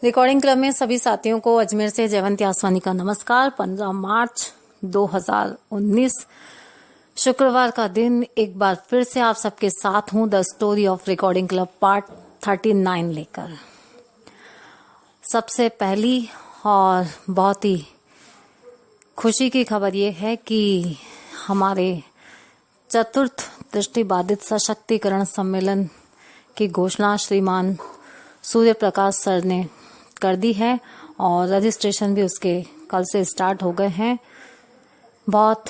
Recording club में सभी साथियों को अजमेर से जयवंती आसवानी का नमस्कार। 15 मार्च 2019 शुक्रवार का दिन एक बार फिर से आप सबके साथ हूं the story of recording club part 39 लेकर। सबसे पहली और बहुत ही खुशी की खबर ये है कि हमारे चतुर्थ दृष्टिबाधित सशक्तिकरण सम्मेलन की घोषणा श्रीमान सूर्य प्रकाश सर ने कर दी है और रजिस्ट्रेशन भी उसके कल से स्टार्ट हो गए हैं। बहुत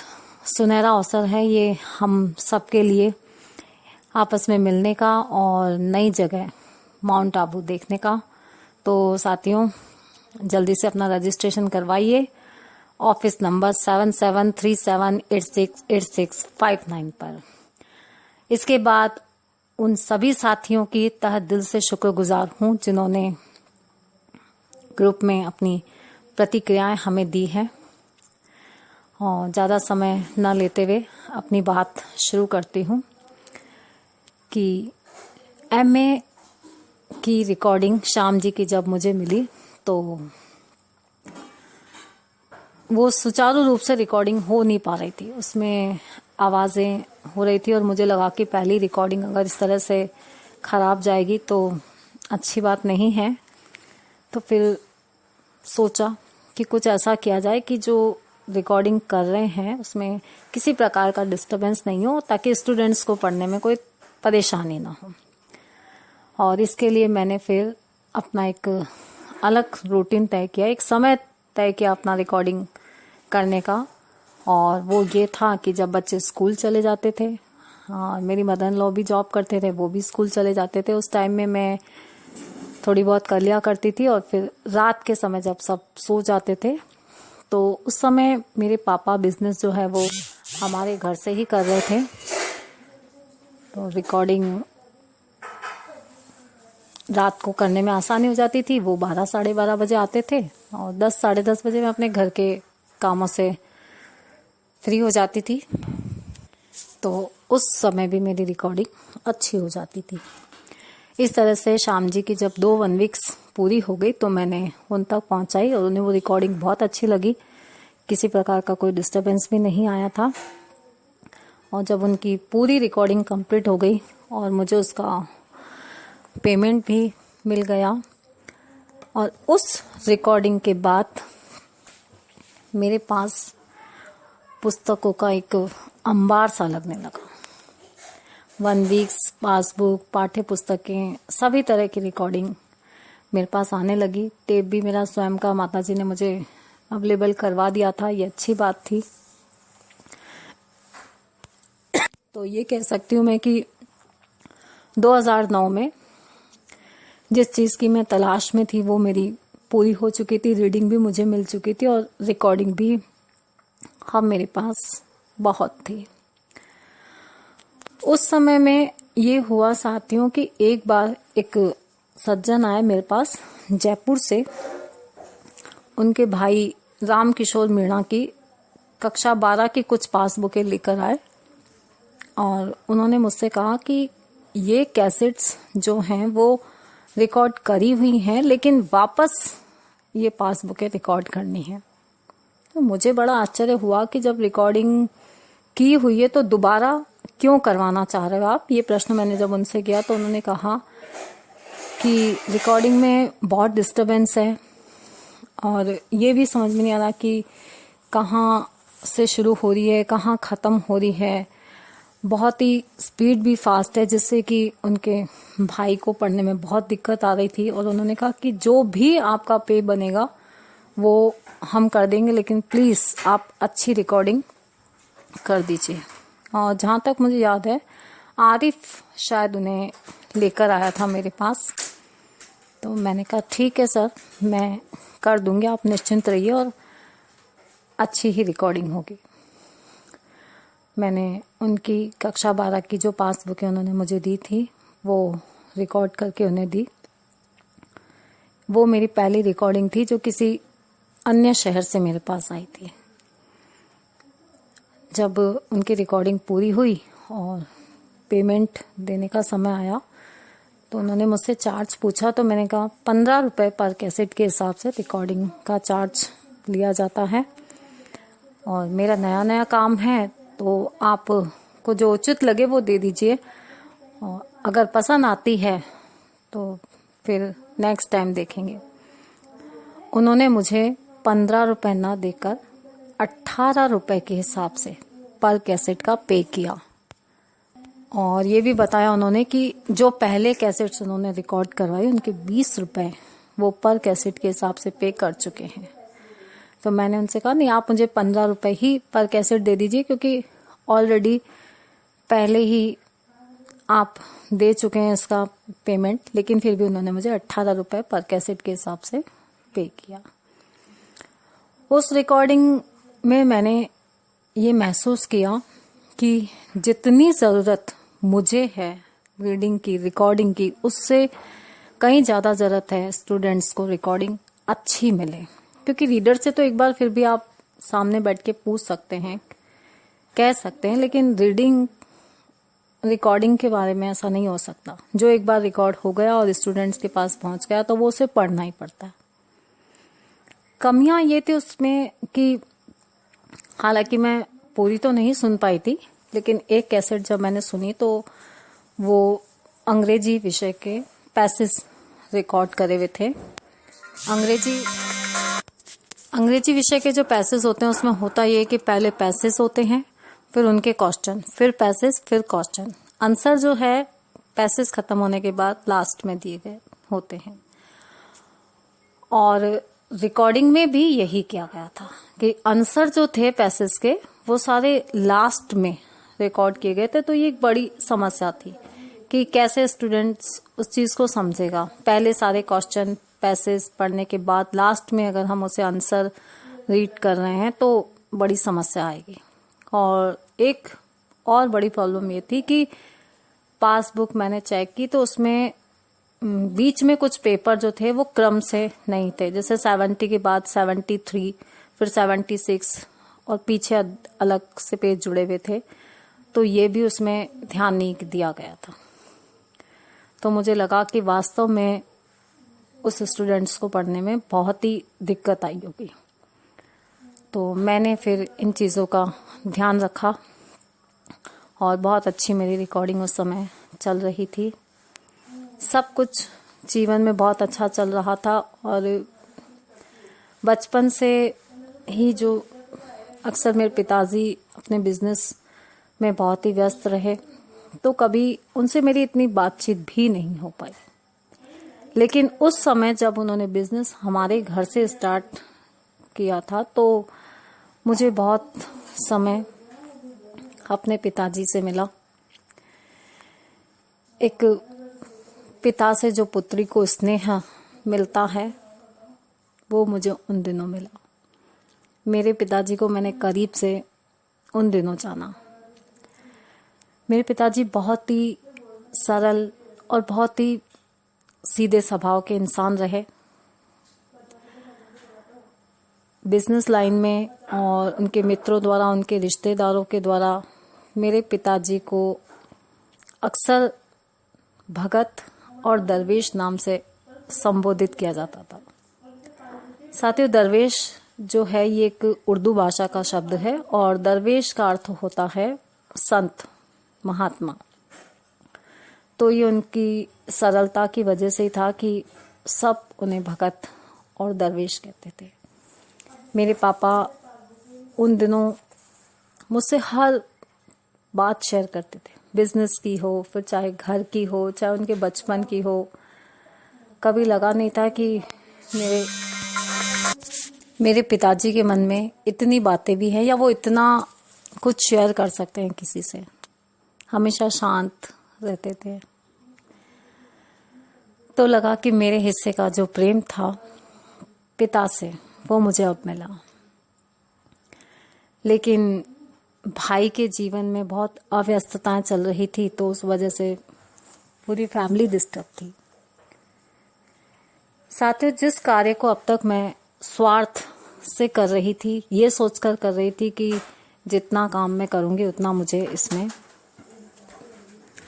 सुनहरा अवसर है ये हम सबके लिए आपस में मिलने का और नई जगह माउंट आबू देखने का। तो साथियों जल्दी से अपना रजिस्ट्रेशन करवाइए ऑफिस नंबर 7737868659 पर। इसके बाद उन सभी साथियों की तहे दिल से शुक्रगुजार हूं जिन्होंने ग्रुप में अपनी प्रतिक्रियाएं हमें दी हैं। और ज़्यादा समय न लेते हुए अपनी बात शुरू करती हूं कि एमए की रिकॉर्डिंग श्याम जी की जब मुझे मिली तो वो सुचारू रूप से रिकॉर्डिंग हो नहीं पा रही थी, उसमें आवाज़ें हो रही थी और मुझे लगा कि पहली रिकॉर्डिंग अगर इस तरह से ख़राब जाएगी तो अच्छी बात नहीं है। तो फिर सोचा कि कुछ ऐसा किया जाए कि जो रिकॉर्डिंग कर रहे हैं उसमें किसी प्रकार का डिस्टरबेंस नहीं हो ताकि स्टूडेंट्स को पढ़ने में कोई परेशानी ना हो। और इसके लिए मैंने फिर अपना एक अलग रूटीन तय किया, एक समय तय किया अपना रिकॉर्डिंग करने का। और वो ये था कि जब बच्चे स्कूल चले जाते थे, मेरी मदर इन लॉ भी जॉब करते थे, वो भी स्कूल चले जाते थे, उस टाइम में मैं थोड़ी बहुत कर लिया करती थी। और फिर रात के समय जब सब सो जाते थे तो उस समय मेरे पापा बिजनेस जो है वो हमारे घर से ही कर रहे थे। तो रिकॉर्डिंग रात को करने में आसानी हो जाती थी। वो 12 साढ़े 12 बजे आते थे और 10 साढ़े 10 बजे मैं अपने घर के कामों से फ्री हो जाती थी। तो उस समय भी मेरी रिकॉर्डिंग अच्छी हो जाती थी। इस तरह से श्याम जी की जब 2 1 वीक्स पूरी हो गई तो मैंने उन तक पहुंचाई और उन्हें वो रिकॉर्डिंग बहुत अच्छी लगी। किसी प्रकार का कोई डिस्टरबेंस भी नहीं आया था। और जब उनकी पूरी रिकॉर्डिंग कंप्लीट हो गई और मुझे उसका पेमेंट भी मिल गया और उस रिकॉर्डिंग के बाद मेरे पास पुस्तकों का एक अंबार सा लगने लगा। 1 वीक्स पासबुक, पाठ्य पुस्तकें, सभी तरह की रिकॉर्डिंग मेरे पास आने लगी। टेप भी मेरा स्वयं का माताजी ने मुझे अवेलेबल करवा दिया था, ये अच्छी बात थी। तो ये कह सकती हूँ मैं कि 2009 में जिस चीज़ की मैं तलाश में थी वो मेरी पूरी हो चुकी थी। रीडिंग भी मुझे मिल चुकी थी और रिकॉर्डिंग भी मेरे पास बहुत थी। उस समय में ये हुआ साथियों कि एक बार एक सज्जन आए मेरे पास जयपुर से। उनके भाई राम किशोर मीणा की कक्षा 12 की कुछ पासबुकें लेकर आए और उन्होंने मुझसे कहा कि ये कैसेट्स जो हैं वो रिकॉर्ड करी हुई हैं लेकिन वापस ये पासबुकें रिकॉर्ड करनी है। तो मुझे बड़ा आश्चर्य हुआ कि जब रिकॉर्डिंग की हुई है तो दोबारा क्यों करवाना चाह रहे हो आप, ये प्रश्न मैंने जब उनसे किया तो उन्होंने कहा कि रिकॉर्डिंग में बहुत डिस्टरबेंस है और ये भी समझ में नहीं आ रहा कि कहाँ से शुरू हो रही है कहाँ ख़त्म हो रही है। बहुत ही स्पीड भी फास्ट है जिससे कि उनके भाई को पढ़ने में बहुत दिक्कत आ रही थी। और उन्होंने कहा कि जो भी आपका पे बनेगा वो हम कर देंगे लेकिन प्लीज़ आप अच्छी रिकॉर्डिंग कर दीजिए। और जहाँ तक मुझे याद है आरिफ शायद उन्हें लेकर आया था मेरे पास। तो मैंने कहा ठीक है सर, मैं कर दूंगी, आप निश्चिंत रहिए और अच्छी ही रिकॉर्डिंग होगी। मैंने उनकी कक्षा 12 की जो पासबुकें उन्होंने मुझे दी थी वो रिकॉर्ड करके उन्हें दी। वो मेरी पहली रिकॉर्डिंग थी जो किसी अन्य शहर से मेरे पास आई थी। जब उनकी रिकॉर्डिंग पूरी हुई और पेमेंट देने का समय आया तो उन्होंने मुझसे चार्ज पूछा, तो मैंने कहा 15 रुपये पर कैसेट के हिसाब से रिकॉर्डिंग का चार्ज लिया जाता है, और मेरा नया नया काम है तो आपको जो उचित लगे वो दे दीजिए, और अगर पसंद आती है तो फिर नेक्स्ट टाइम देखेंगे। उन्होंने मुझे 15 रुपये ना देकर 18 रुपये के हिसाब से पर कैसेट का पे किया, और ये भी बताया उन्होंने कि जो पहले कैसेट्स उन्होंने रिकॉर्ड करवाई उनके 20 रुपये वो पर कैसेट के हिसाब से पे कर चुके हैं। तो मैंने उनसे कहा नहीं, आप मुझे 15 रुपये ही पर कैसेट दे दीजिए, क्योंकि ऑलरेडी पहले ही आप दे चुके हैं इसका पेमेंट। लेकिन फिर भी उन्होंने मुझे 18 रुपये पर कैसेट के हिसाब से पे किया। उस रिकॉर्डिंग में मैंने ये महसूस किया कि जितनी ज़रूरत मुझे है रीडिंग की, रिकॉर्डिंग की, उससे कहीं ज़्यादा ज़रूरत है स्टूडेंट्स को रिकॉर्डिंग अच्छी मिले। क्योंकि रीडर से तो एक बार फिर भी आप सामने बैठ के पूछ सकते हैं, कह सकते हैं, लेकिन रीडिंग रिकॉर्डिंग के बारे में ऐसा नहीं हो सकता। जो एक बार रिकॉर्ड हो गया और स्टूडेंट्स के पास पहुंच गया तो वो उसे पढ़ना ही पड़ता है। कमियां ये थी उसमें कि हालांकि मैं पूरी तो नहीं सुन पाई थी, लेकिन एक कैसेट जब मैंने सुनी तो वो अंग्रेजी विषय के पैसेज रिकॉर्ड करे हुए थे। अंग्रेजी विषय के जो पैसेज होते हैं उसमें होता ये है कि पहले पैसेज होते हैं, फिर उनके क्वेश्चन, फिर पैसेज, फिर क्वेश्चन। आंसर जो है पैसेज खत्म होने के बाद लास्ट में दिए गए होते हैं। और रिकॉर्डिंग में भी यही किया गया था कि आंसर जो थे पैसेज के वो सारे लास्ट में रिकॉर्ड किए गए थे। तो ये एक बड़ी समस्या थी कि कैसे स्टूडेंट्स उस चीज़ को समझेगा। पहले सारे क्वेश्चन पैसेज पढ़ने के बाद लास्ट में अगर हम उसे आंसर रीड कर रहे हैं तो बड़ी समस्या आएगी। और एक और बड़ी प्रॉब्लम ये थी कि पासबुक मैंने चेक की तो उसमें बीच में कुछ पेपर जो थे वो क्रम से नहीं थे। जैसे 70 के बाद 73, फिर 76 और पीछे अलग से पेज जुड़े हुए थे, तो ये भी उसमें ध्यान नहीं दिया गया था। तो मुझे लगा कि वास्तव में उस स्टूडेंट्स को पढ़ने में बहुत ही दिक्कत आई होगी। तो मैंने फिर इन चीज़ों का ध्यान रखा और बहुत अच्छी मेरी रिकॉर्डिंग उस समय चल रही थी। सब कुछ जीवन में बहुत अच्छा चल रहा था, और बचपन से ही जो अक्सर मेरे पिताजी अपने बिजनेस में बहुत ही व्यस्त रहे, तो कभी उनसे मेरी इतनी बातचीत भी नहीं हो पाई। लेकिन उस समय जब उन्होंने बिजनेस हमारे घर से स्टार्ट किया था तो मुझे बहुत समय अपने पिताजी से मिला। एक पिता से जो पुत्री को स्नेह मिलता है वो मुझे उन दिनों मिला। मेरे पिताजी को मैंने करीब से उन दिनों जाना। मेरे पिताजी बहुत ही सरल और बहुत ही सीधे स्वभाव के इंसान रहे। बिजनेस लाइन में और उनके मित्रों द्वारा, उनके रिश्तेदारों के द्वारा मेरे पिताजी को अक्सर भगत और दरवेश नाम से संबोधित किया जाता था। साथियों, दरवेश जो है ये एक उर्दू भाषा का शब्द है और दरवेश का अर्थ होता है संत, महात्मा। तो ये उनकी सरलता की वजह से ही था कि सब उन्हें भगत और दरवेश कहते थे। मेरे पापा उन दिनों मुझसे हर बात शेयर करते थे, बिजनेस की हो, फिर चाहे घर की हो, चाहे उनके बचपन की हो। कभी लगा नहीं था कि मेरे पिताजी के मन में इतनी बातें भी हैं या वो इतना कुछ शेयर कर सकते हैं किसी से। हमेशा शांत रहते थे। तो लगा कि मेरे हिस्से का जो प्रेम था पिता से वो मुझे अब मिला। लेकिन भाई के जीवन में बहुत अव्यस्तताएं चल रही थी, तो उस वजह से पूरी फैमिली डिस्टर्ब थी। साथियों, जिस कार्य को अब तक मैं स्वार्थ से कर रही थी, ये सोचकर कर रही थी कि जितना काम मैं करूंगी उतना मुझे इसमें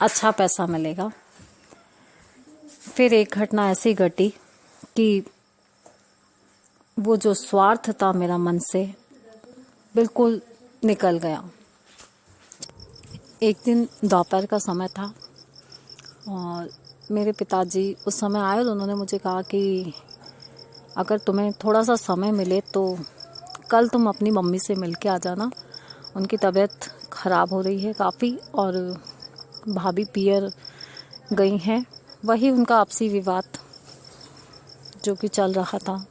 अच्छा पैसा मिलेगा, फिर एक घटना ऐसी घटी कि वो जो स्वार्थ था मेरा मन से बिल्कुल निकल गया। एक दिन दोपहर का समय था और मेरे पिताजी उस समय आए और उन्होंने मुझे कहा कि अगर तुम्हें थोड़ा सा समय मिले तो कल तुम अपनी मम्मी से मिल के आ जाना। उनकी तबीयत ख़राब हो रही है काफ़ी और भाभी पियर गई हैं। वही उनका आपसी विवाद जो कि चल रहा था।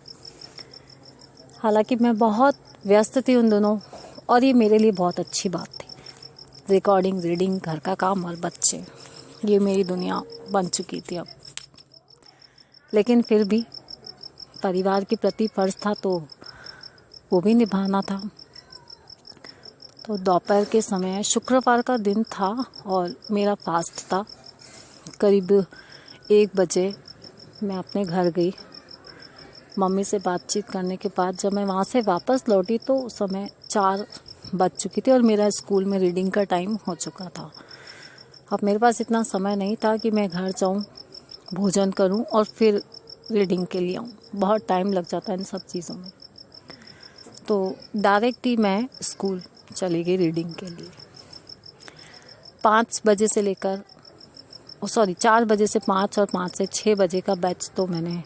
हालांकि मैं बहुत व्यस्त थी उन दिनों और ये मेरे लिए बहुत अच्छी बात थी। रिकॉर्डिंग, रीडिंग, घर का काम और बच्चे, ये मेरी दुनिया बन चुकी थी अब। लेकिन फिर भी परिवार के प्रति फर्ज था तो वो भी निभाना था। तो दोपहर के समय शुक्रवार का दिन था और मेरा फास्ट था। करीब 1 बजे मैं अपने घर गई। मम्मी से बातचीत करने के बाद जब मैं वहाँ से वापस लौटी तो उस समय 4 बज चुकी थी और मेरा स्कूल में रीडिंग का टाइम हो चुका था। अब मेरे पास इतना समय नहीं था कि मैं घर जाऊँ, भोजन करूँ और फिर रीडिंग के लिए आऊँ। बहुत टाइम लग जाता है इन सब चीज़ों में। तो डायरेक्ट ही मैं स्कूल चली गई रीडिंग के लिए। 4 बजे से 5 और 5 से 6 बजे का बैच तो मैंने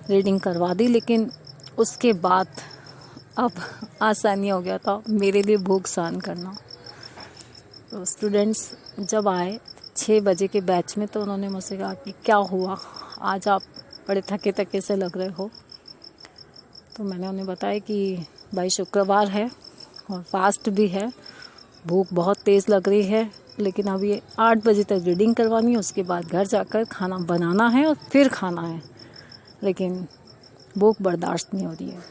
रीडिंग करवा दी। लेकिन उसके बाद अब आसानी हो गया था मेरे लिए भूख सहन करना। तो स्टूडेंट्स जब आए 6 बजे के बैच में तो उन्होंने मुझसे कहा कि क्या हुआ, आज आप बड़े थके थके से लग रहे हो। तो मैंने उन्हें बताया कि भाई शुक्रवार है और फास्ट भी है, भूख बहुत तेज़ लग रही है, लेकिन अब ये 8 बजे तक रीडिंग करवानी है, उसके बाद घर जाकर खाना बनाना है और फिर खाना है, लेकिन भूख बर्दाश्त नहीं हो रही है।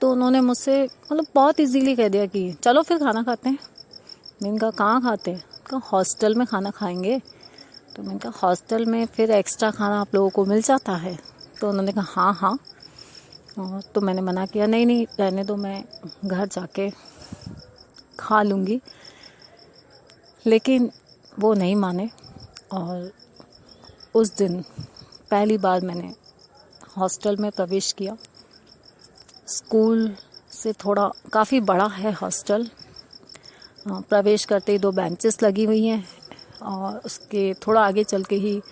तो उन्होंने मुझसे बहुत इजीली कह दिया कि चलो फिर खाना खाते हैं। मैंने कहा कहाँ खाते हैं? कहा हॉस्टल में खाना खाएंगे। तो मैंने कहा हॉस्टल में फिर एक्स्ट्रा खाना आप लोगों को मिल जाता है? तो उन्होंने कहा हाँ। तो मैंने मना किया, नहीं रहने दो, मैं घर जाके खा लूँगी। लेकिन वो नहीं माने और उस दिन पहली बार मैंने हॉस्टल में प्रवेश किया। स्कूल से थोड़ा काफ़ी बड़ा है हॉस्टल। प्रवेश करते ही 2 बेंचेस लगी हुई हैं और उसके थोड़ा आगे चल के ही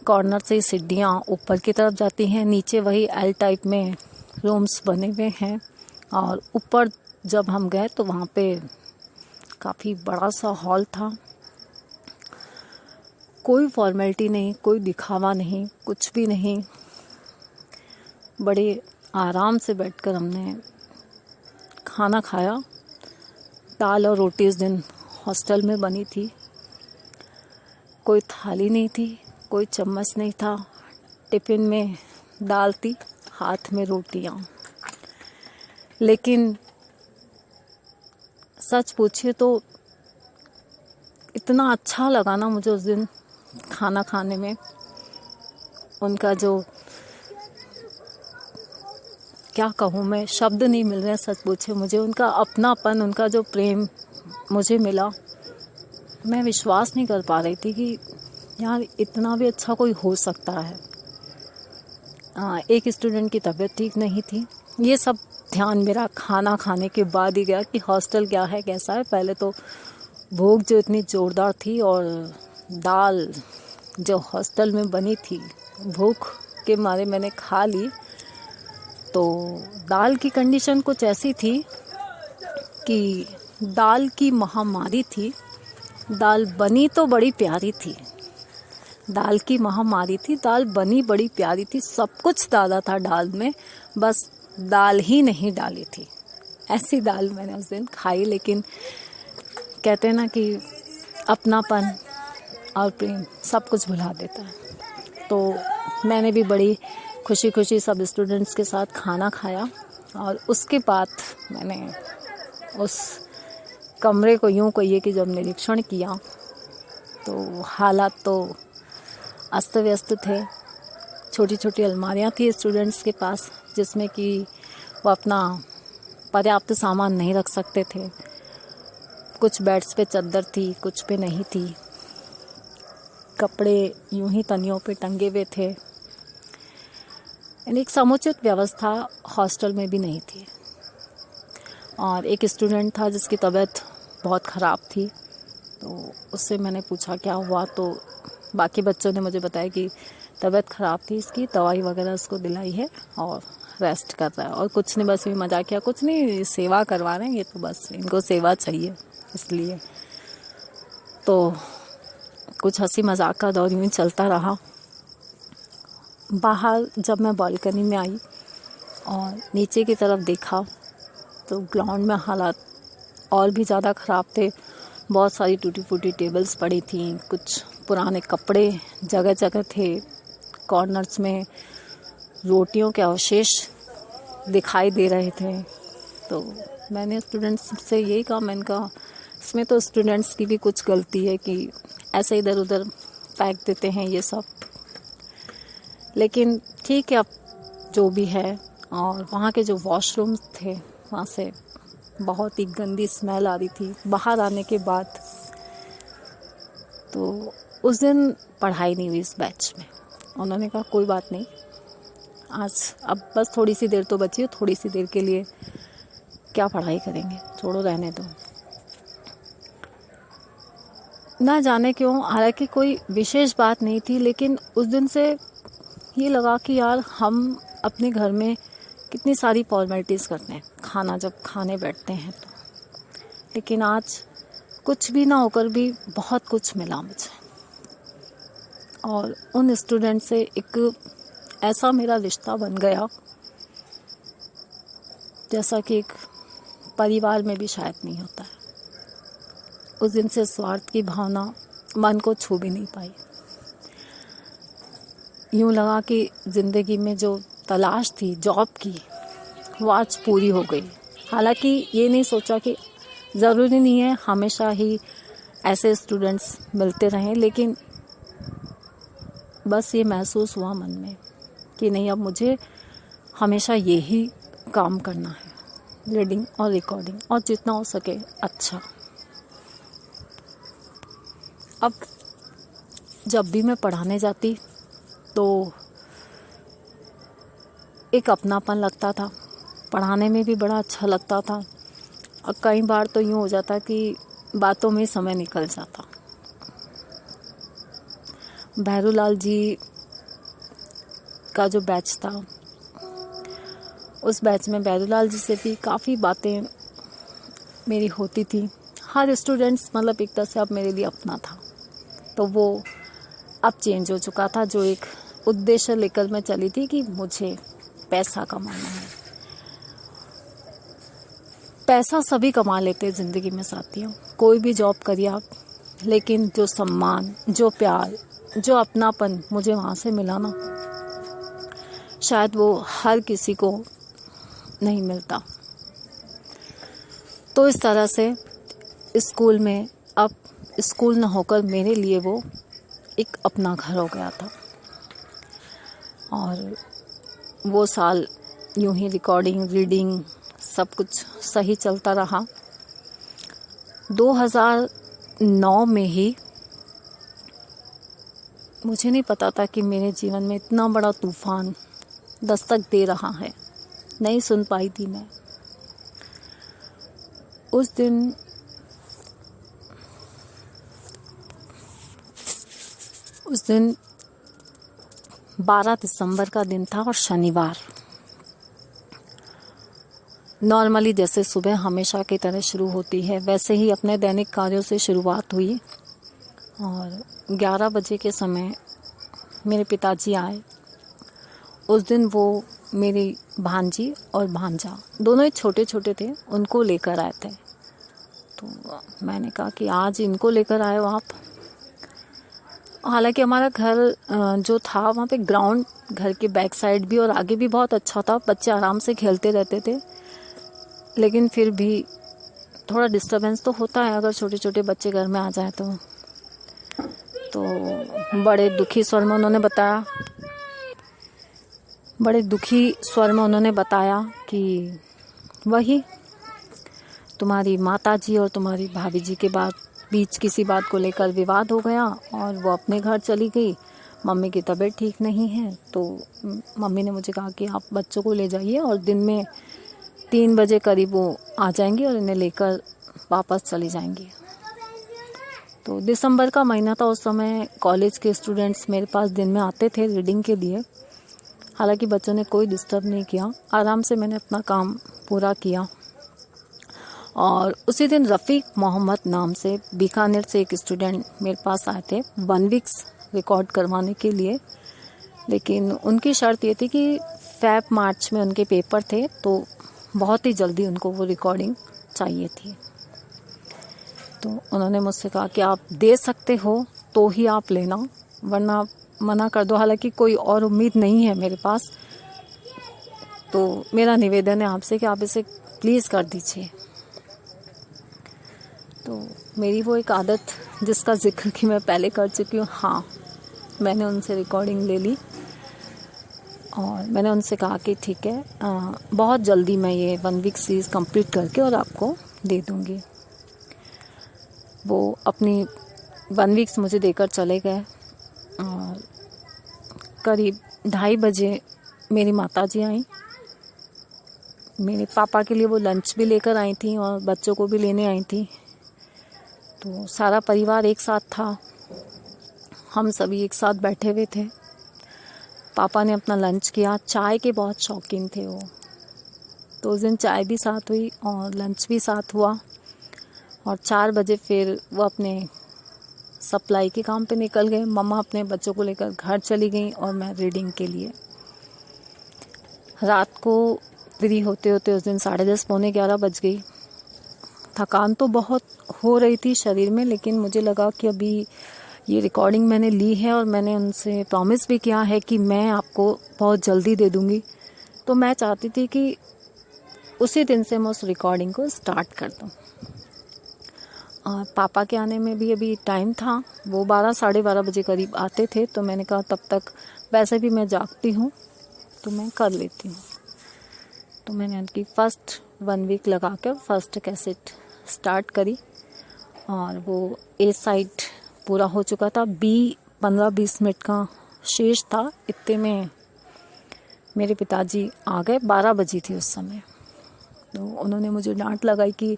कॉर्नर से सीढ़ियाँ ऊपर की तरफ जाती हैं। नीचे वही एल टाइप में रूम्स बने हुए हैं और ऊपर जब हम गए तो वहाँ पे काफ़ी बड़ा सा हॉल था। कोई फॉर्मेलिटी नहीं, कोई दिखावा नहीं, कुछ भी नहीं। बड़े आराम से बैठकर हमने खाना खाया। दाल और रोटी इस दिन हॉस्टल में बनी थी। कोई थाली नहीं थी, कोई चम्मच नहीं था। टिफ़िन में दाल थी, हाथ में रोटियां। लेकिन सच पूछिए तो इतना अच्छा लगा ना मुझे उस दिन खाना खाने में। उनका जो, क्या कहूँ मैं, शब्द नहीं मिल रहे हैं। सच पूछे मुझे उनका अपनापन, उनका जो प्रेम मुझे मिला, मैं विश्वास नहीं कर पा रही थी कि यार इतना भी अच्छा कोई हो सकता है। एक स्टूडेंट की तबीयत ठीक नहीं थी। ये सब ध्यान मेरा खाना खाने के बाद ही गया कि हॉस्टल क्या है, कैसा है। पहले तो भूख जो इतनी ज़ोरदार थी और दाल जो हॉस्टल में बनी थी, भूख के मारे मैंने खा ली। तो दाल की कंडीशन कुछ ऐसी थी कि दाल की महामारी थी। दाल बनी तो बड़ी प्यारी थी, दाल की महामारी थी, दाल बनी बड़ी प्यारी थी, सब कुछ डाला था दाल में, बस दाल ही नहीं डाली थी। ऐसी दाल मैंने उस दिन खाई। लेकिन कहते हैं ना कि अपनापन और प्रेम सब कुछ भुला देता है। तो मैंने भी बड़ी खुशी खुशी सब स्टूडेंट्स के साथ खाना खाया और उसके बाद मैंने उस कमरे को यूँ कहिए कि जब निरीक्षण किया तो हालात तो अस्त व्यस्त थे। छोटी छोटी अलमारियाँ थी स्टूडेंट्स के पास जिसमें कि वो अपना पर्याप्त सामान नहीं रख सकते थे। कुछ बेड्स पे चादर थी, कुछ पे नहीं थी। कपड़े यूं ही तनियों पे टंगे हुए थे। यानी एक समुचित व्यवस्था हॉस्टल में भी नहीं थी। और एक स्टूडेंट था जिसकी तबीयत बहुत ख़राब थी, तो उससे मैंने पूछा क्या हुआ, तो बाकी बच्चों ने मुझे बताया कि तबीयत ख़राब थी, इसकी दवाई वगैरह इसको दिलाई है और रेस्ट कर रहा है और कुछ नहीं, बस ये मजाक किया, कुछ नहीं, सेवा करवा रहे हैं ये, तो बस इनको सेवा चाहिए इसलिए। तो कुछ हंसी मजाक का दौर यूँ चलता रहा। बाहर जब मैं बालकनी में आई और नीचे की तरफ देखा तो ग्राउंड में हालात और भी ज़्यादा ख़राब थे। बहुत सारी टूटी फूटी टेबल्स पड़ी थी, कुछ पुराने कपड़े जगह जगह थे, कॉर्नर्स में रोटियों के अवशेष दिखाई दे रहे थे। तो मैंने स्टूडेंट्स से यही कहा, मैंने कहा इसमें तो स्टूडेंट्स की भी कुछ गलती है कि ऐसे इधर उधर फेंक देते हैं ये सब, लेकिन ठीक है अब जो भी है। और वहाँ के जो वॉशरूम्स थे वहाँ से बहुत ही गंदी स्मेल आ रही थी बाहर आने के बाद। तो उस दिन पढ़ाई नहीं हुई इस बैच में। उन्होंने कहा कोई बात नहीं, आज अब बस थोड़ी सी देर तो बची है, थोड़ी सी देर के लिए क्या पढ़ाई करेंगे, छोड़ो रहने दो। ना जाने क्यों, हालांकि कोई विशेष बात नहीं थी, लेकिन उस दिन से ये लगा कि यार हम अपने घर में कितनी सारी फॉर्मेलिटीज़ करते हैं खाना जब खाने बैठते हैं तो, लेकिन आज कुछ भी ना होकर भी बहुत कुछ मिला मुझे। और उन स्टूडेंट से एक ऐसा मेरा रिश्ता बन गया जैसा कि एक परिवार में भी शायद नहीं होता है। उस दिन से स्वार्थ की भावना मन को छू भी नहीं पाई। यूँ लगा कि ज़िंदगी में जो तलाश थी जॉब की वो आज पूरी हो गई। हालांकि ये नहीं सोचा कि ज़रूरी नहीं है हमेशा ही ऐसे स्टूडेंट्स मिलते रहें, लेकिन बस ये महसूस हुआ मन में कि नहीं, अब मुझे हमेशा यही काम करना है, रीडिंग और रिकॉर्डिंग, और जितना हो सके अच्छा। अब जब भी मैं पढ़ाने जाती तो एक अपनापन लगता था, पढ़ाने में भी बड़ा अच्छा लगता था। और कई बार तो यूँ हो जाता कि बातों में समय निकल जाता। भैरूलाल जी का जो बैच था, उस बैच में भैरूलाल जी से भी काफ़ी बातें मेरी होती थी। हर स्टूडेंट्स मतलब एक तरह से अब मेरे लिए अपना था। तो वो अब चेंज हो चुका था। जो एक उद्देश्य लेकर मैं चली थी कि मुझे पैसा कमाना है। पैसा सभी कमा लेते हैं ज़िंदगी में साथियों, कोई भी जॉब करिए आप, लेकिन जो सम्मान, जो प्यार, जो अपनापन मुझे वहाँ से मिला ना, शायद वो हर किसी को नहीं मिलता। तो इस तरह से स्कूल में अब स्कूल न होकर मेरे लिए वो एक अपना घर हो गया था। और वो साल यूं ही रिकॉर्डिंग, रीडिंग सब कुछ सही चलता रहा। 2009 में ही मुझे नहीं पता था कि मेरे जीवन में इतना बड़ा तूफान दस्तक दे रहा है। नहीं सुन पाई थी मैं। उस दिन उस दिन 12 दिसंबर का दिन था और शनिवार। नॉर्मली जैसे सुबह हमेशा की तरह शुरू होती है वैसे ही अपने दैनिक कार्यों से शुरुआत हुई और 11 बजे के समय मेरे पिताजी आए। उस दिन वो मेरी भांजी और भांजा दोनों ही छोटे छोटे थे, उनको लेकर आए थे। तो मैंने कहा कि आज इनको लेकर आए हो आप। हालांकि हमारा घर जो था वहाँ पे ग्राउंड, घर के बैक साइड भी और आगे भी बहुत अच्छा था, बच्चे आराम से खेलते रहते थे। लेकिन फिर भी थोड़ा डिस्टरबेंस तो होता है अगर छोटे छोटे बच्चे घर में आ जाए तो बड़े दुखी स्वर में उन्होंने बताया कि वही तुम्हारी माताजी और तुम्हारी भाभी जी के बाद बीच किसी बात को लेकर विवाद हो गया और वो अपने घर चली गई। मम्मी की तबीयत ठीक नहीं है, तो मम्मी ने मुझे कहा कि आप बच्चों को ले जाइए और दिन में 3 बजे करीब वो आ जाएंगी और इन्हें लेकर वापस चली जाएंगी। तो दिसंबर का महीना था, उस समय कॉलेज के स्टूडेंट्स मेरे पास दिन में आते थे रीडिंग के लिए। हालांकि बच्चों ने कोई डिस्टर्ब नहीं किया, आराम से मैंने अपना काम पूरा किया। और उसी दिन रफ़ीक मोहम्मद नाम से बीकानेर से एक स्टूडेंट मेरे पास आए थे 1 वीक्स रिकॉर्ड करवाने के लिए। लेकिन उनकी शर्त ये थी कि मार्च में उनके पेपर थे, तो बहुत ही जल्दी उनको वो रिकॉर्डिंग चाहिए थी। तो उन्होंने मुझसे कहा कि आप दे सकते हो तो ही आप लेना, वरना मना कर दो। हालांकि कोई और उम्मीद नहीं है मेरे पास, तो मेरा निवेदन है आपसे कि आप इसे प्लीज़ कर दीजिए। तो मेरी वो एक आदत जिसका जिक्र कि मैं पहले कर चुकी हूँ, हाँ, मैंने उनसे रिकॉर्डिंग ले ली और मैंने उनसे कहा कि ठीक है, बहुत जल्दी मैं ये 1 वीक सीरीज़ कंप्लीट करके और आपको दे दूँगी। वो अपनी 1 वीक्स मुझे देकर चले गए और करीब 2:30 बजे मेरी माताजी आई। मेरे पापा के लिए वो लंच भी लेकर आई थी और बच्चों को भी लेने आई थी। तो सारा परिवार एक साथ था, हम सभी एक साथ बैठे हुए थे। पापा ने अपना लंच किया, चाय के बहुत शौकीन थे वो, तो उस दिन चाय भी साथ हुई और लंच भी साथ हुआ। और 4 बजे फिर वो अपने सप्लाई के काम पे निकल गए। मम्मा अपने बच्चों को लेकर घर चली गई और मैं रीडिंग के लिए। रात को फ्री होते होते उस दिन 10:30 पौने 11 बज गई। थकान तो बहुत हो रही थी शरीर में, लेकिन मुझे लगा कि अभी ये रिकॉर्डिंग मैंने ली है और मैंने उनसे प्रॉमिस भी किया है कि मैं आपको बहुत जल्दी दे दूँगी। तो मैं चाहती थी कि उसी दिन से मैं उस रिकॉर्डिंग को स्टार्ट कर दूँ। और पापा के आने में भी अभी टाइम था, वो 12 साढ़े 12 बजे करीब आते थे। तो मैंने कहा तब तक वैसे भी मैं जागती हूँ तो मैं कर लेती हूँ। तो मैंने उनकी फर्स्ट 1 वीक लगा कर फर्स्ट कैसेट स्टार्ट करी और वो ए साइड पूरा हो चुका था। बी 15-20 मिनट का शेष था। इतने में मेरे पिताजी आ गए, 12 बजी थी उस समय। तो उन्होंने मुझे डांट लगाई कि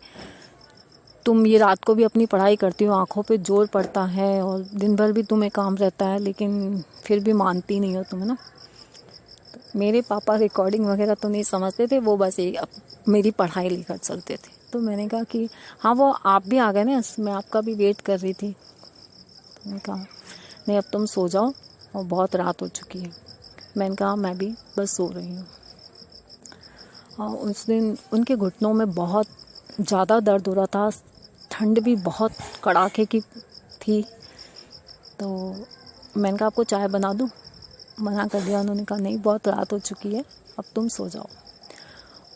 तुम ये रात को भी अपनी पढ़ाई करती हो, आंखों पे जोर पड़ता है और दिन भर भी तुम्हें काम रहता है, लेकिन फिर भी मानती नहीं हो तुम, है ना। तो मेरे पापा रिकॉर्डिंग वगैरह तो नहीं समझते थे, वो बस ये मेरी पढ़ाई लेकर चलते थे। तो मैंने कहा कि हाँ, वो आप भी आ गए ना, मैं आपका भी वेट कर रही थी। तो मैंने कहा नहीं, अब तुम सो जाओ और बहुत रात हो चुकी है। मैंने कहा मैं भी बस सो रही हूँ। और उस दिन उनके घुटनों में बहुत ज़्यादा दर्द हो रहा था, ठंड भी बहुत कड़ाके की थी। तो मैंने कहा आपको चाय बना दूँ? मना कर दिया। उन्होंने कहा नहीं, बहुत रात हो चुकी है, अब तुम सो जाओ।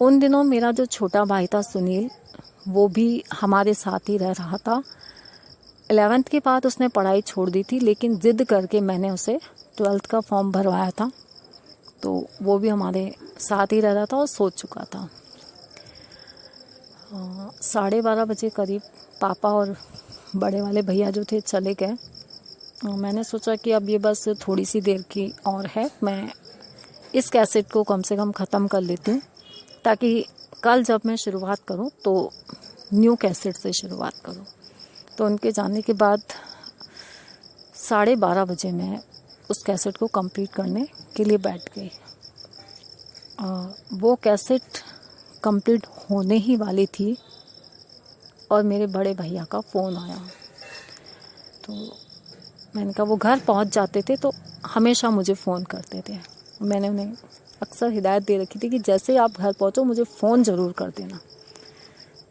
उन दिनों मेरा जो छोटा भाई था सुनील, वो भी हमारे साथ ही रह रहा था। 11th के बाद उसने पढ़ाई छोड़ दी थी, लेकिन ज़िद करके मैंने उसे 12th का फॉर्म भरवाया था। तो वो भी हमारे साथ ही रह रहा था और सो चुका था। 12:30 बजे करीब पापा और बड़े वाले भैया जो थे चले गए। मैंने सोचा कि अब ये बस थोड़ी सी देर की और है, मैं इस कैसेट को कम से कम ख़त्म कर लेती हूँ, ताकि कल जब मैं शुरुआत करूँ तो न्यू कैसेट से शुरुआत करूँ। तो उनके जाने के बाद 12:30 बजे मैं उस कैसेट को कंप्लीट करने के लिए बैठ गई। वो कैसेट कंप्लीट होने ही वाली थी और मेरे बड़े भैया का फ़ोन आया। तो मैंने कहा, वो घर पहुंच जाते थे तो हमेशा मुझे फ़ोन करते थे। मैंने उन्हें अक्सर हिदायत दे रखी थी कि जैसे आप घर पहुंचो मुझे फ़ोन ज़रूर कर देना।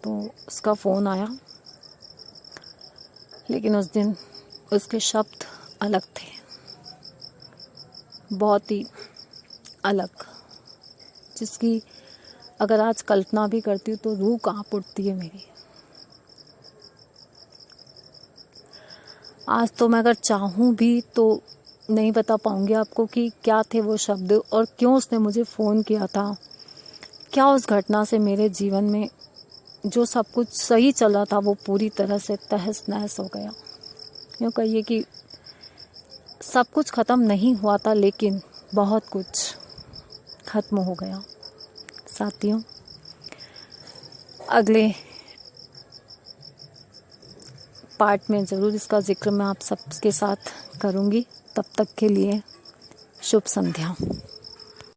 तो उसका फ़ोन आया, लेकिन उस दिन उसके शब्द अलग थे, बहुत ही अलग, जिसकी अगर आज कल्पना भी करती हूँ तो रूह कांप उठती है मेरी। आज तो मैं अगर चाहूँ भी तो नहीं बता पाऊँगी आपको कि क्या थे वो शब्द और क्यों उसने मुझे फ़ोन किया था। क्या उस घटना से मेरे जीवन में जो सब कुछ सही चला था वो पूरी तरह से तहस नहस हो गया। यूँ कहिए कि सब कुछ ख़त्म नहीं हुआ था, लेकिन बहुत कुछ ख़त्म हो गया। साथियों, अगले पार्ट में ज़रूर इसका जिक्र मैं आप सबके साथ करूँगी। तब तक के लिए शुभ संध्या।